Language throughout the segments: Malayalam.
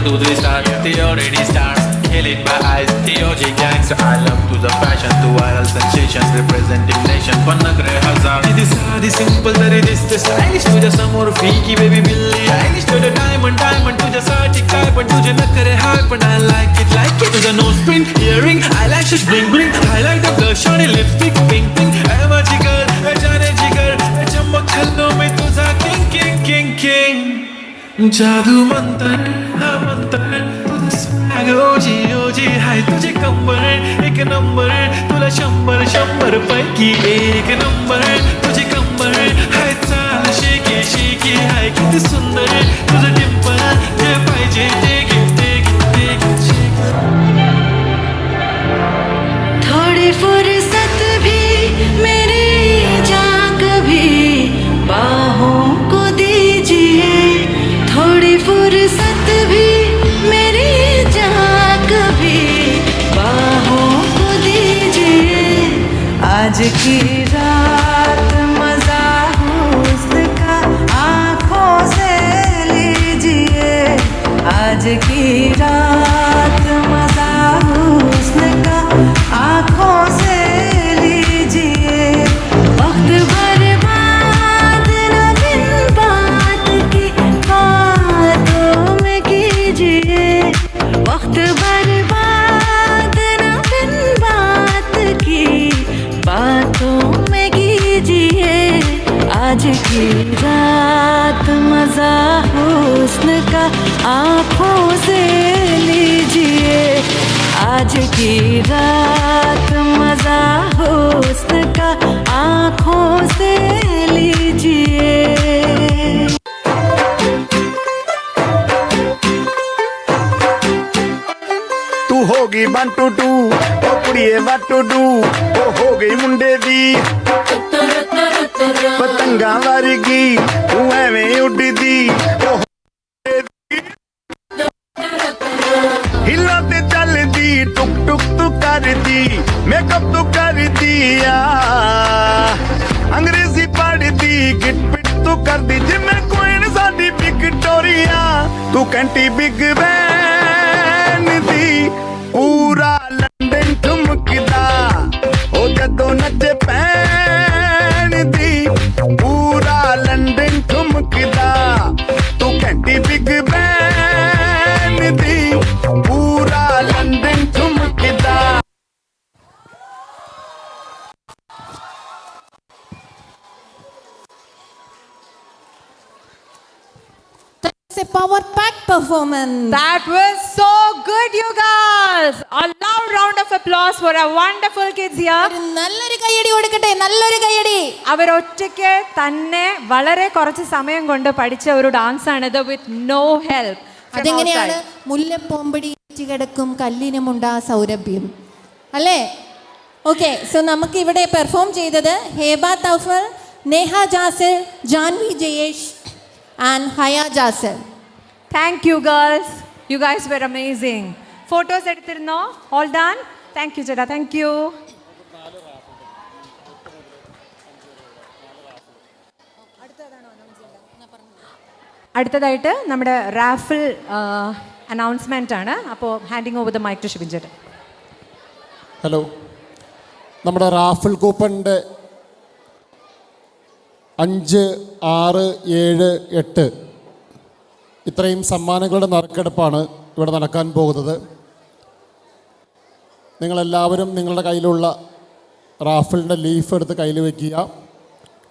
2, 3 start. They already start. Killing my eyes, TOG gangster. I love to the fashion, to viral sensations, representing nation. Pannagre hazar. This is simple, that it is the stylish. To just some more freaky baby Billy Eilish. To the diamond, to just arctic type, and to the nakare hype, and I like it. To the nose print, earring, eyelashes, bling bling. Highlight the blush, shiny lipstick, pink pink. Eva jigar, jane jigar, chamak chhallo mein tuza king king king king. जादू मंतर हा मंतर तुझं स्वॅग ओजी ओजी हाय तुझे कंबर एक नंबर तुला 100 पैकी एक नंबर तुझे कंबर हाय चाल शेकी शेकी हाय किती सुंदर तुझं डिंपल जे पाहिजे ते थोड़ी फुर्सत भी मेरी जान कभी बाहों को दीजिए थोड़ी फुर्सत भी मेरी जान कभी बाहों को दीजिए आज की रात मजा हुस्न का आँखों से लीजिए आज की रात मजा हुस्न का आँखों से लीजिए वक्त बर्बाद न बिन बात की बातों में कीजिए वक्त बर्बाद न बिन बात की बातों में कीजिए आज की रात मजा हुस्न का आँखों से लीजिए आज की रात मजा हुस्न का आँखों से लीजिए तू होगी 1 2 2 ओ कुड़िए what to do ओ हो गई मुंडे दी पतंगा वर्गी तू एवें उड़दी ओ हिला ते चलदी टुक टुक तू करदी मेकअप तू करदी अंग्रेजी पढ़दी गिट पिट तू करदी जिम्मे क्वीन साडी विक्टोरिया तू कैंटी बिग बैन दी पूरा लंदन ठुमकदा ओ जदों नचे पैन दी पूरा लंदन ठुमकदा तू कैंटी बिग बैन दी पूरा London ठुमकदा A power-packed performance. That was so good, you guys. A loud round of applause for our wonderful kids here. നല്ലൊരു കയ്യടി കൊടുക്കട്ടെ നല്ലൊരു കയ്യടി അവർ ഒറ്റയ്ക്ക് തന്നെ വളരെ കുറച്ച് സമയം കൊണ്ട് പഠിച്ച ഒരു ഡാൻസ് ആണിത് വിത്ത് നോ ഹെൽപ്പ്. അതെങ്ങനെയാണ് മുല്ലപ്പോമ്പടി കിടക്കും കല്ലിനുമുണ്ടാ സൗരഭ്യം അല്ലേ? ഓക്കെ, സോ നമുക്ക് ഇവിടെ പെർഫോം ചെയ്തത് Heba Thoufal, Neha Jasir, Janvi Jayesh and Haya Jasir. Thank you, girls. You guys were amazing. Photos എടുത്തിരുന്നോ? All done? Thank you, ചേട്ടാ. Thank you. അടുത്തതായിട്ട് നമ്മുടെ റാഫിൾ അനൗൺസ്മെൻ്റ് ആണ്. അപ്പോൾ handing over the mic to Shibin ചേട്ടൻ. ഹലോ, നമ്മുടെ റാഫിൾ കൂപ്പണിൻ്റെ 5, 6, 7, 8 ഇത്രയും സമ്മാനങ്ങളുടെ നറുക്കെടുപ്പാണ് ഇവിടെ നടക്കാൻ പോകുന്നത്. നിങ്ങളെല്ലാവരും നിങ്ങളുടെ കയ്യിലുള്ള റാഫിളിൻ്റെ ലീഫ് എടുത്ത് കയ്യിൽ വയ്ക്കുക.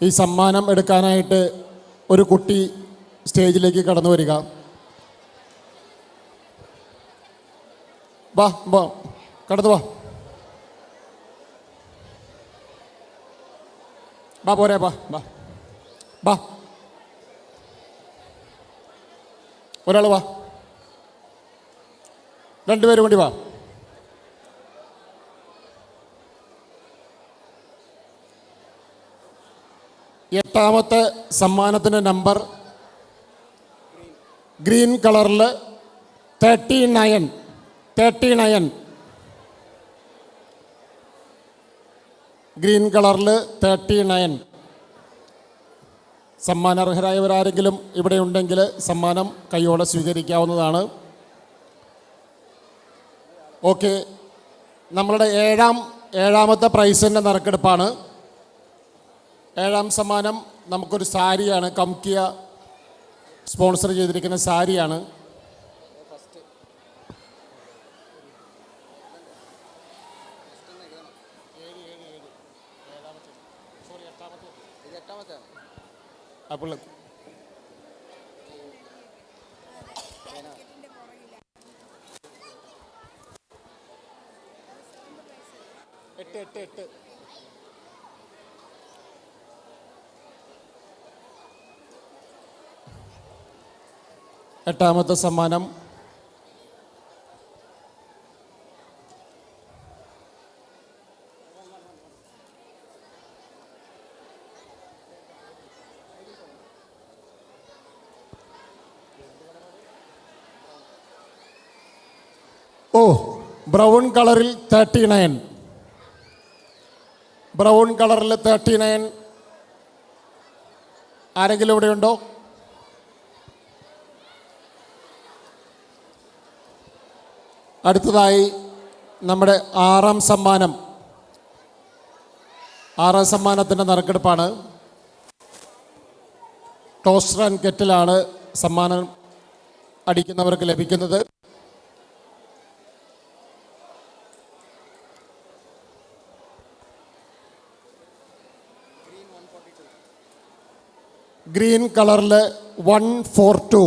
ഈ സമ്മാനം എടുക്കാനായിട്ട് ഒരു കുട്ടി സ്റ്റേജിലേക്ക് കടന്നു വരിക. വാ വാ കടന്നു വാ വാ പോരെ വാ വാ വാ ഒരാൾ വാ, 2 പേര് വേണ്ടി വാ. എട്ടാമത്തെ സമ്മാനത്തിൻ്റെ നമ്പർ ഗ്രീൻ കളറിൽ 39 ഗ്രീൻ കളറിൽ 39. സമ്മാനാർഹരായവരാരെങ്കിലും ഇവിടെ ഉണ്ടെങ്കിൽ സമ്മാനം കൈയോടെ സ്വീകരിക്കാവുന്നതാണ്. ഓക്കെ, നമ്മളുടെ ഏഴാമത്തെ പ്രൈസിൻ്റെ നറുക്കെടുപ്പാണ്. 7ാം സമ്മാനം നമുക്കൊരു സാരിയാണ്. കംകിയ സ്പോൺസർ ചെയ്തിരിക്കുന്ന സാരിയാണ്. അപ്പോൾ എട്ട് എട്ടാമത്തെ സമ്മാനം ബ്രൗൺ കളറിൽ 39. ബ്രൗൺ കളറിൽ 39 ആരെങ്കിലും ഇവിടെ ഉണ്ടോ? അടുത്തതായി നമ്മുടെ 6ാം സമ്മാനത്തിൻ്റെ നറുക്കെടുപ്പാണ്. ടോസ്റ്റർ ആൻഡ് കെറ്റിലാണ് സമ്മാനം അടിക്കുന്നവർക്ക് ലഭിക്കുന്നത്. ഗ്രീൻ കളറിൽ 142.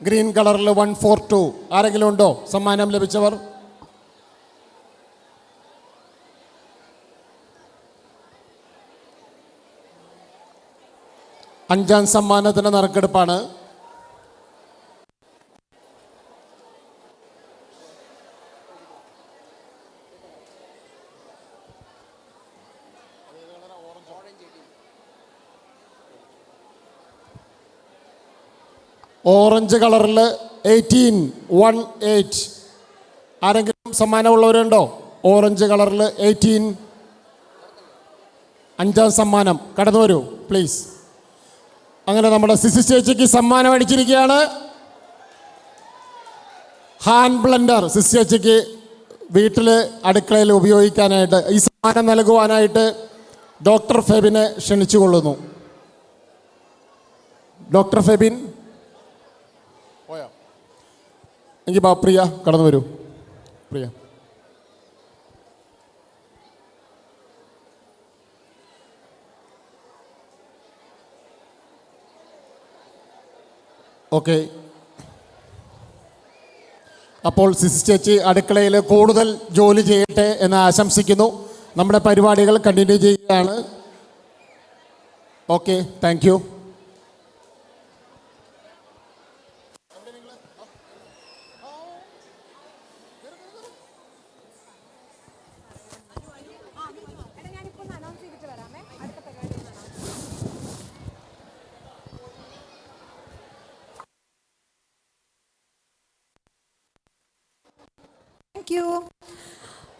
ഗ്രീൻ കളറിൽ 142 ആരെങ്കിലും ഉണ്ടോ സമ്മാനം ലഭിച്ചവർ? അഞ്ചാം സമ്മാനത്തിൻ്റെ നറുക്കെടുപ്പാണ്. ഓറഞ്ച് കളറിൽ 18 ആരെങ്കിലും സമ്മാനമുള്ളവരുണ്ടോ? ഓറഞ്ച് കളറിൽ 18 അഞ്ചാം സമ്മാനം. കടന്നു വരൂ പ്ലീസ്. അങ്ങനെ നമ്മുടെ സിസി ചേച്ചിക്ക് സമ്മാനം അടിച്ചിരിക്കുകയാണ്. ഹാൻഡ് ബ്ലെൻഡർ സിസി ചേച്ചിക്ക് വീട്ടിൽ അടുക്കളയിൽ ഉപയോഗിക്കാനായിട്ട് ഈ സമ്മാനം നൽകുവാനായിട്ട് ഡോക്ടർ ഫെബിനെ ക്ഷണിച്ചുകൊള്ളുന്നു. ഡോക്ടർ ഫെബിൻ പോയാ എങ്കിൽ പ്രിയ കടന്നു വരൂ. പ്രിയ ഓക്കെ. അപ്പോൾ സിസി ചേച്ചി അടുക്കളയിൽ കൂടുതൽ ജോലി ചെയ്യട്ടെ എന്ന് ആശംസിക്കുന്നു. നമ്മുടെ പരിപാടികൾ കണ്ടിന്യൂ ചെയ്യുകയാണ്. Okay, thank you.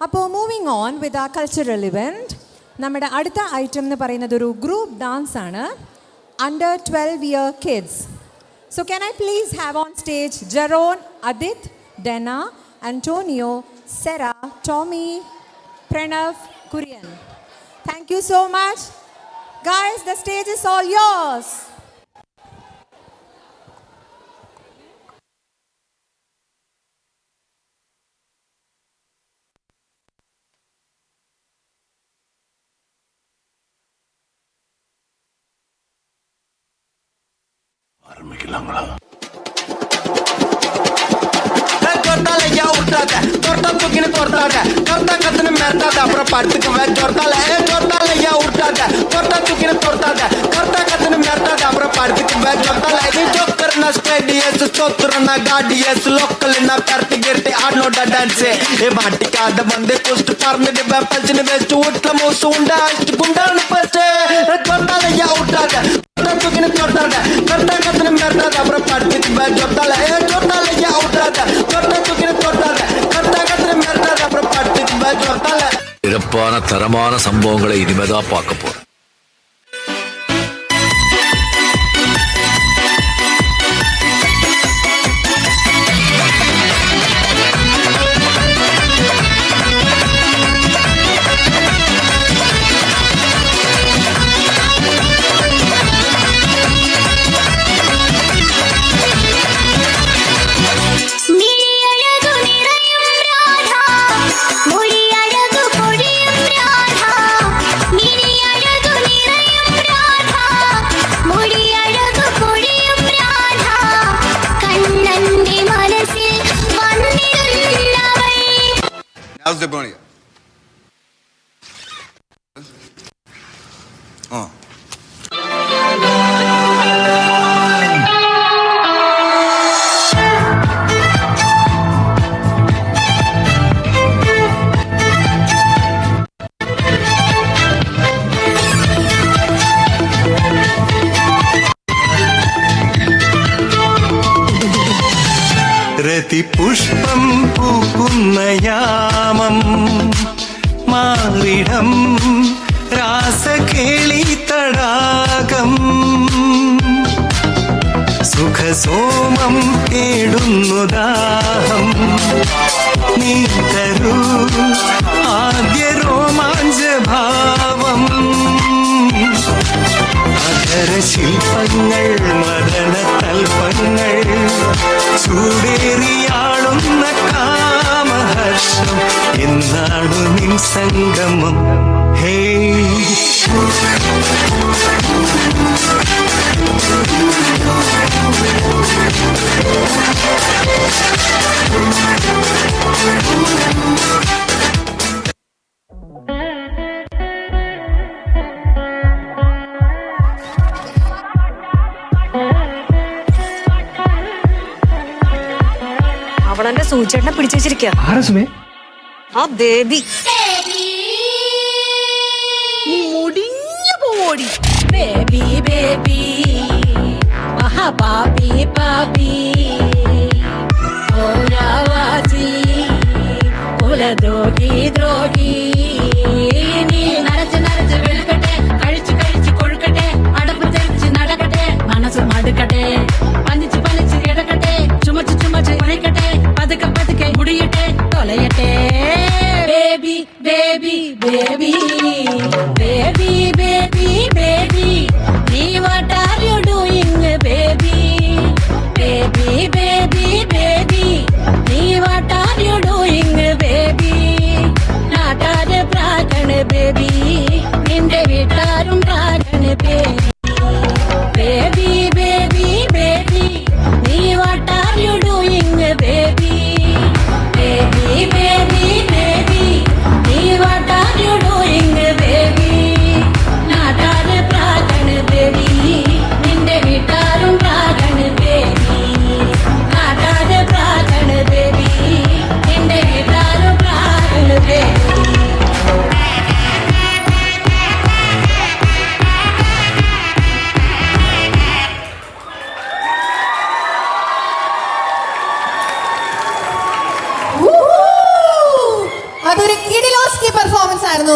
അപ്പോൾ moving on with a cultural event. നമ്മുടെ അടുത്ത ഐറ്റം എന്ന് പറയുന്നത് ഒരു ഗ്രൂപ്പ് ഡാൻസ് ആണ്. Under 12-year kids. So can I please have on stage Jeron, Adith, Dena, Antonio, Sera, Tommy, Pranav, Kurian. Thank you so much guys. The stage is all yours. அப்புறம் படுத்துக்கு ஜொர்த்தால ஜொர்த்தால ஐயா விட்டாத தொட்டா தூக்கின்னு தொட்டாத கர்த்தா கத்துன்னு மிரட்டாத அப்புறம் படுத்துக்கு ஜொர்த்தால இது ஜோக்கர்னா ஸ்டேடியஸ் ஸ்தோத்திரனா காடியஸ் லோக்கல்னா பரட்டி ಗಿರ್ಟಿ ಆಡ್ನೋಡ ಡ್ಯಾನ್ಸ್ ಏ ಮಾಟಿಕಾದ ಬಂದೆ ಕುಸ್ಟ್ ಪಾರ್ಮಿಡ್ ಪಲ್ಚಿನ ವೆಸ್ಟ್ ಉಟ್ಲ ಮೋಸು ಉಂಡ ಅಷ್ಟು ಗುಂಡಾನ ಫಸ್ಟ್ ಜೊರ್ತಾಲ ஐயா விட்டாத தொட்டா தூக்கின்னு தொட்டாத கர்த்தா கத்துன்னு மிரட்டாத அப்புறம் படுத்துக்கு ஜொர்த்தால ஜொர்த்தால ஐயா விட்டாத தொட்டா தூக்கின்னு தொட்டாத கர்த்தா கத்துன்னு மிரட்டாத அப்புறம் படுத்துக்கு ஜொர்த்தால. சிறப்பான தரமான சம்பவங்களை இனிமேதான் பார்க்க போறோம். സ്റ്റെപ്പ് കാണിക്കാം. ആ രതിപുഷ്പം പൂക്കുന്ന യാമം മാറിടം രാസകേളി തടാകം സുഖസോമം തേടുന്നു ദാഹം നീ തരൂ ആദ്യ രോമാഞ്ചഭാവം അധരശില്പങ്ങൾ മദന തൽപ്പങ്ങൾ ചൂടേറിയാളുന്ന കാമഹർഷം എന്നാണു നിൻ സംഗമം ഹേ അവളെന്റെ സൂചേട്ടനെ പിടിച്ചു വെച്ചിരിക്കുക ആ ബേബി നീ മുടിഞ്ഞു പോടി ബേബി ബേബി മഹാപാപി പാപി ഓരാവാസി കുലദ്രോഹി ദ്രോഹി നീ നരച്ച് നരച്ച് വെളുക്കട്ടെ കഴിച്ച് കഴിച്ച് കൊഴുക്കട്ടെ അടപ്പ് തെറിച്ച് നടക്കട്ടെ മനസ്സ് മടുക്കട്ടെ പനിച്ച് പനിച്ച് കിടക്കട്ടെ ചുമച്ച് ചുമച്ച് കുഴക്കട്ടെ പതുക്കെ പതുക്കെ മുടിയട്ടെ തൊലയട്ടെ baby baby baby baby baby baby നീ what are you doing baby baby baby baby നീ what are you doing baby നാട്ടാര് പ്രാകണ് ബേബി നിന്റെ വീട്ടാരും പ്രാകണ് ബേബി ബേബി ബേബി ബേബി നീ what are you doing baby baby baby baby നീ what are you doing baby നാട്ടാര് പ്രാകണ് ബേബി നിന്റെ വീട്ടാരും പ്രാകണ് ബേബി നാട്ടാര് പ്രാകണ് ബേബി നിന്റെ വീട്ടാരും പ്രാകണ് ബേബി അതൊരു കിഡിലോസ്കി പെർഫോമൻസ് ആയിരുന്നു.